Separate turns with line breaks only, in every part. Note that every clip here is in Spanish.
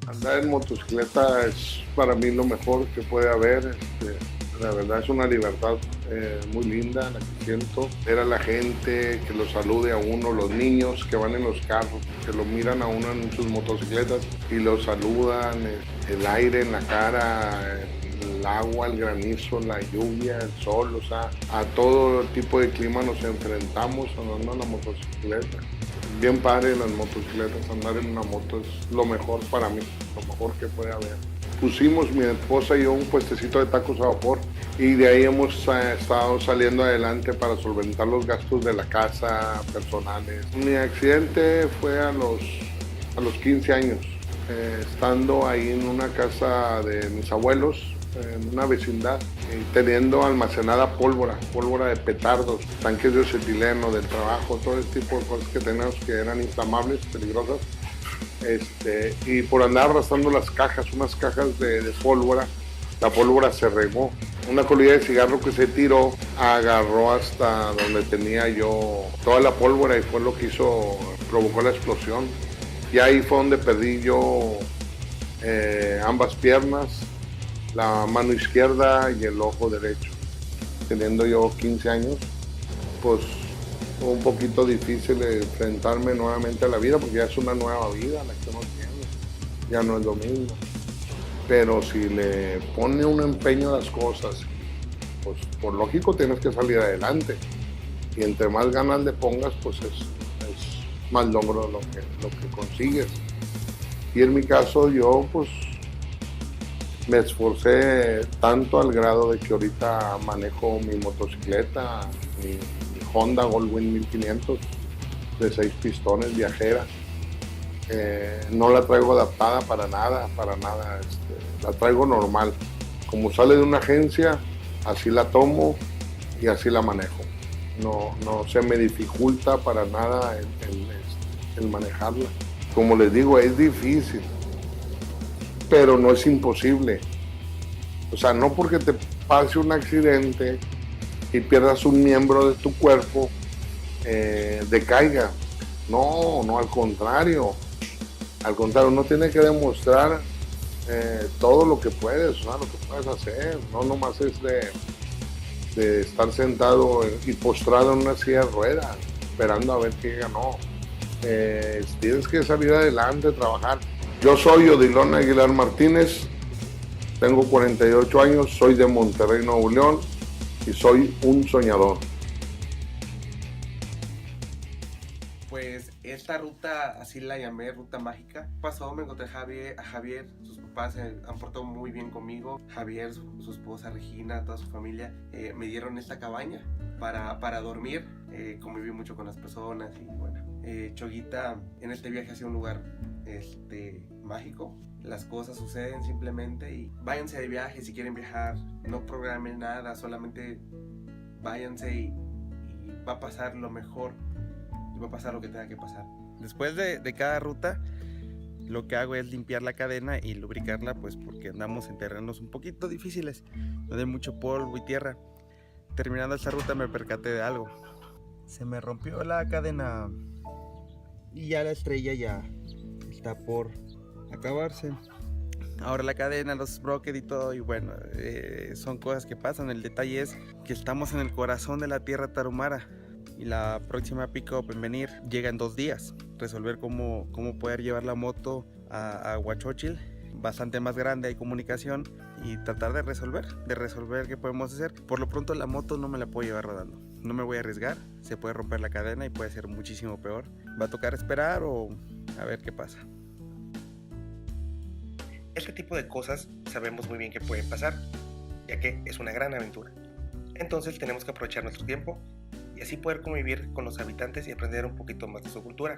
Andar en motocicleta es para mí lo mejor que puede haber. La verdad es una libertad muy linda la que siento. Ver a la gente que lo salude a uno, los niños que van en los carros, que lo miran a uno en sus motocicletas y lo saludan, el aire en la cara, el agua, el granizo, la lluvia, el sol, o sea, a todo tipo de clima nos enfrentamos andando en la motocicleta. Bien padre las motocicletas, andar en una moto es lo mejor para mí, lo mejor que puede haber. Pusimos mi esposa y yo un puestecito de tacos a vapor y de ahí hemos estado saliendo adelante para solventar los gastos de la casa, personales. Mi accidente fue a los 15 años, estando ahí en una casa de mis abuelos, en una vecindad, teniendo almacenada pólvora de petardos, tanques de acetileno del trabajo, todo ese tipo de cosas que teníamos que eran inflamables, peligrosas. Y por andar arrastrando las cajas, unas cajas de pólvora, la pólvora se regó. Una colilla de cigarro que se tiró agarró hasta donde tenía yo toda la pólvora y fue lo que provocó la explosión. Y ahí fue donde perdí yo ambas piernas, la mano izquierda y el ojo derecho. Teniendo yo 15 años, pues fue un poquito difícil enfrentarme nuevamente a la vida porque ya es una nueva vida la que uno tiene, ya no es lo mismo. Pero si le pone un empeño a las cosas, pues por lógico tienes que salir adelante. Y entre más ganas le pongas, pues es más logro lo que consigues. Y en mi caso yo pues me esforcé tanto al grado de que ahorita manejo mi motocicleta, mi Honda Goldwing 1500 de 6 pistones viajera. No la traigo adaptada para nada, la traigo normal. Como sale de una agencia, así la tomo y así la manejo. No se me dificulta para nada el manejarla. Como les digo, es difícil, pero no es imposible. O sea, no porque te pase un accidente y pierdas un miembro de tu cuerpo, decaiga. No, al contrario. Al contrario, uno tiene que demostrar todo lo que puedes, ¿no? Lo que puedes hacer. No nomás es de estar sentado y postrado en una silla de ruedas, esperando a ver qué llega, no. Tienes que salir adelante, trabajar. Yo soy Odilon Aguilar Martínez, tengo 48 años, soy de Monterrey, Nuevo León y soy un soñador.
Pues esta ruta, así la llamé, ruta mágica. Pasó, me encontré a Javier, sus papás se han portado muy bien conmigo. Javier, su esposa Regina, toda su familia, me dieron esta cabaña para dormir. Conviví mucho con las personas y bueno, Choguita en este viaje hacia un lugar mágico. Las cosas suceden simplemente y váyanse de viaje si quieren viajar. No programen nada, solamente váyanse y va a pasar lo mejor. Y va a pasar lo que tenga que pasar. Después de cada ruta, lo que hago es limpiar la cadena y lubricarla, pues porque andamos en terrenos un poquito difíciles, donde hay mucho polvo y tierra. Terminando esta ruta me percaté de algo. Se me rompió la cadena y ya la estrella ya está por acabarse. Ahora la cadena, los sprockets y todo, y bueno, son cosas que pasan. El detalle es que estamos en el corazón de la tierra tarahumara. Y la próxima pick-up en venir llega en 2 días. Resolver cómo poder llevar la moto a Huachochil, bastante más grande, hay comunicación y tratar de resolver qué podemos hacer. Por lo pronto la moto no me la puedo llevar rodando, no me voy a arriesgar, se puede romper la cadena y puede ser muchísimo peor. Va a tocar esperar o a ver qué pasa. Este tipo de cosas sabemos muy bien que pueden pasar, ya que es una gran aventura. Entonces tenemos que aprovechar nuestro tiempo y así poder convivir con los habitantes y aprender un poquito más de su cultura.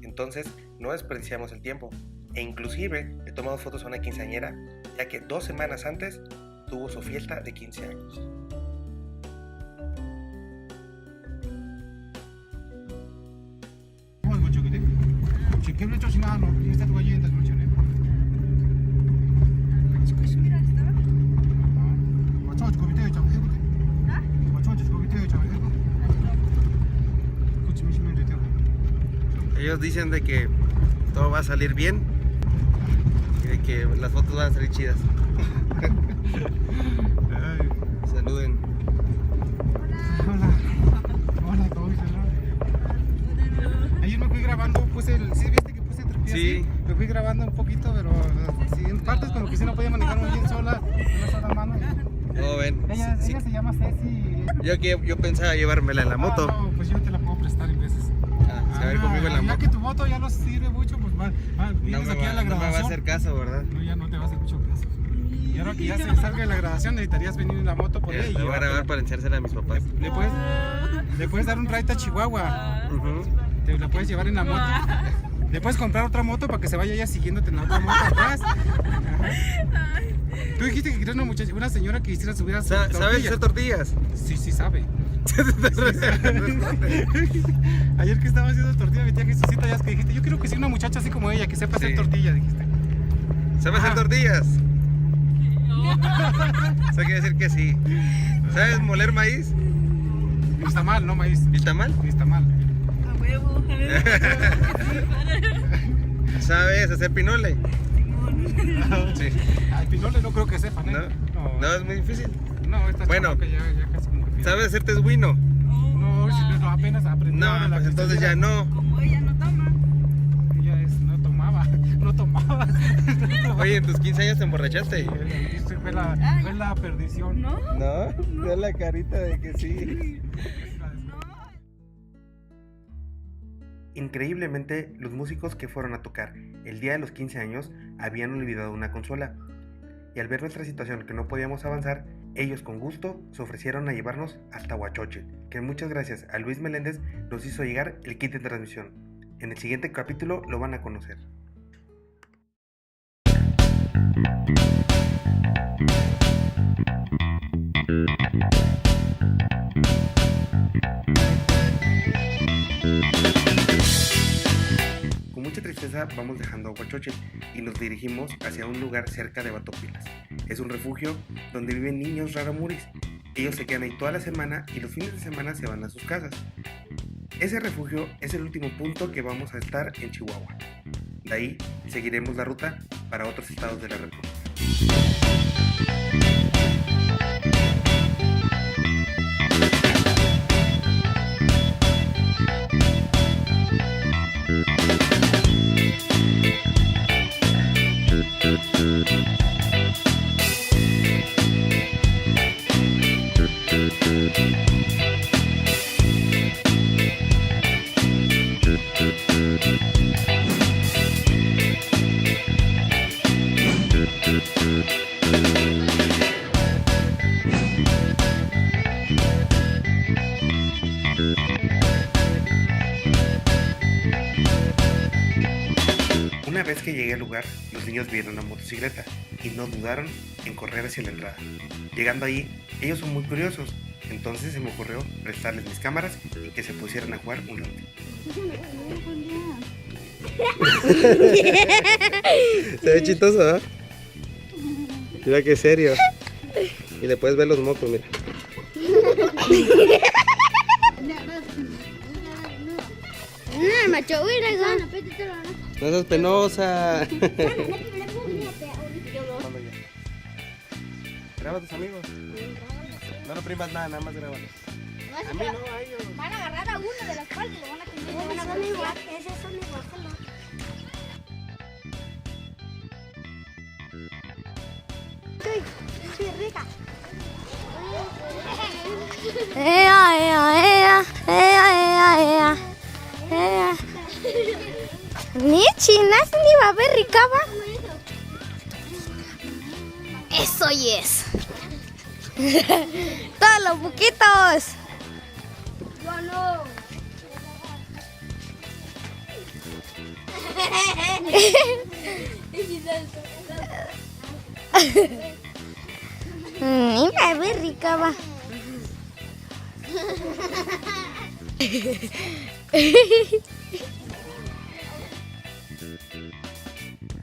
Entonces no desperdiciamos el tiempo e inclusive le tomamos fotos a una quinceañera, ya que 2 semanas antes tuvo su fiesta de 15 años. Ellos dicen de que todo va a salir bien y de que las fotos van a salir chidas. Saluden.
Hola, ¿cómo estás? Ayer me fui grabando, ¿sí viste que puse tripilla?
Sí.
Me fui grabando un poquito, pero sí, en partes como que sí no podía manejar muy bien sola, una sola mano.
¿Cómo ven?
Ella
Sí.
se llama Ceci.
Yo pensaba llevármela en la moto.
No, pues yo te la puedo prestar en veces.
Se va a ir conmigo en la
Ya
moto.
que tu moto ya no sirve mucho, pues vienes aquí a la
No me va a
grabación.
hacer caso, ¿verdad?
No, ya no te va a hacer mucho caso. Y ahora que ya se salga de la grabación, necesitarías venir en la moto por ella.
La voy a grabar para enseñársela a mis papás.
Le puedes dar un ride a Chihuahua.
Ujú.
Te la puedes llevar en la moto. Le puedes comprar otra moto para que se vaya ella siguiéndote en la otra moto atrás. Ajá. Tú dijiste que querías una señora que quisiera subir a su
¿Sabes
tortilla.
hacer tortillas?
Sí sabe. Ayer que estaba haciendo tortilla, mi tía Jesucita, ya es que dijiste, yo quiero que sea una muchacha así como ella, que sepa hacer
Sí.
tortilla, dijiste.
¿Sabes hacer
Ajá.
tortillas? Eso quiere decir que sí. ¿Sabes moler maíz?
Ni está mal, no maíz.
¿Y tamal?
Ni está mal.
A huevo.
¿Sabes hacer pinole? Sí.
Al pinole no creo que sepan, ¿eh?
No, es muy difícil.
No, esta
Bueno.
chamaca ya casi como que pide.
¿Sabes hacer tesguino?
No, no, apenas aprendió.
No, pues entonces ya no.
Como ella no toma.
Ella no tomaba.
Oye, en tus 15 años te emborrachaste.
Sí, fue la perdición.
¿No?
No, da la carita de que sí. Increíblemente, los músicos que fueron a tocar el día de los 15 años habían olvidado una consola. Y al ver nuestra situación que no podíamos avanzar, ellos con gusto se ofrecieron a llevarnos hasta Huachoche, que muchas gracias a Luis Meléndez nos hizo llegar el kit de transmisión. En el siguiente capítulo lo van a conocer. Con mucha tristeza vamos dejando a Huachoche y nos dirigimos hacia un lugar cerca de Batopilas. Es un refugio donde viven niños raramuris. Ellos se quedan ahí toda la semana y los fines de semana se van a sus casas. Ese refugio es el último punto que vamos a estar en Chihuahua. De ahí seguiremos la ruta para otros estados de la República. Una vez que llegué al lugar, los niños vieron una motocicleta y no dudaron en correr hacia la entrada. Llegando ahí, ellos son muy curiosos, entonces se me ocurrió prestarles mis cámaras y que se pusieran a jugar un rato. Se ve chistoso, ¿eh? Mira qué serio. Y le puedes ver los mocos, mira.
No, macho,
No seas penosa. Graba a tus amigos. No lo primas nada más grábalo. A mí no, a ellos.
Van a agarrar a uno de las espalda y lo van a tener. Esos son igual que los. Sí, rica. Nichi, nas ni va a ver ricaba. Eso yes. Todos los buquitos. Yo no. Ni va a ver ricaba.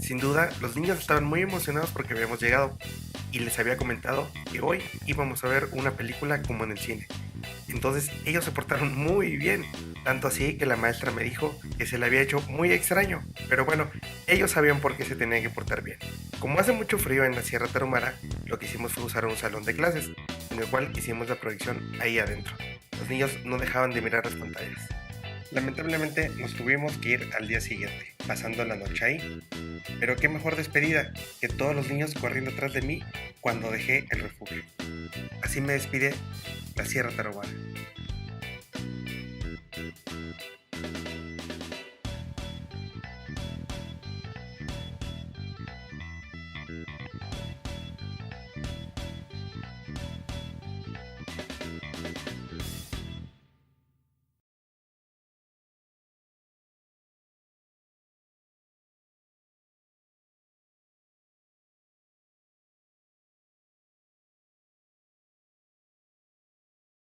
Sin duda, los niños estaban muy emocionados porque habíamos llegado y les había comentado que hoy íbamos a ver una película como en el cine. Entonces ellos se portaron muy bien, tanto así que la maestra me dijo que se le había hecho muy extraño, pero bueno, ellos sabían por qué se tenían que portar bien. Como hace mucho frío en la Sierra Tarahumara, lo que hicimos fue usar un salón de clases, en el cual hicimos la proyección ahí adentro. Los niños no dejaban de mirar las pantallas. Lamentablemente nos tuvimos que ir al día siguiente, pasando la noche ahí. Pero qué mejor despedida que todos los niños corriendo atrás de mí cuando dejé el refugio. Así me despide la Sierra Tarahumara.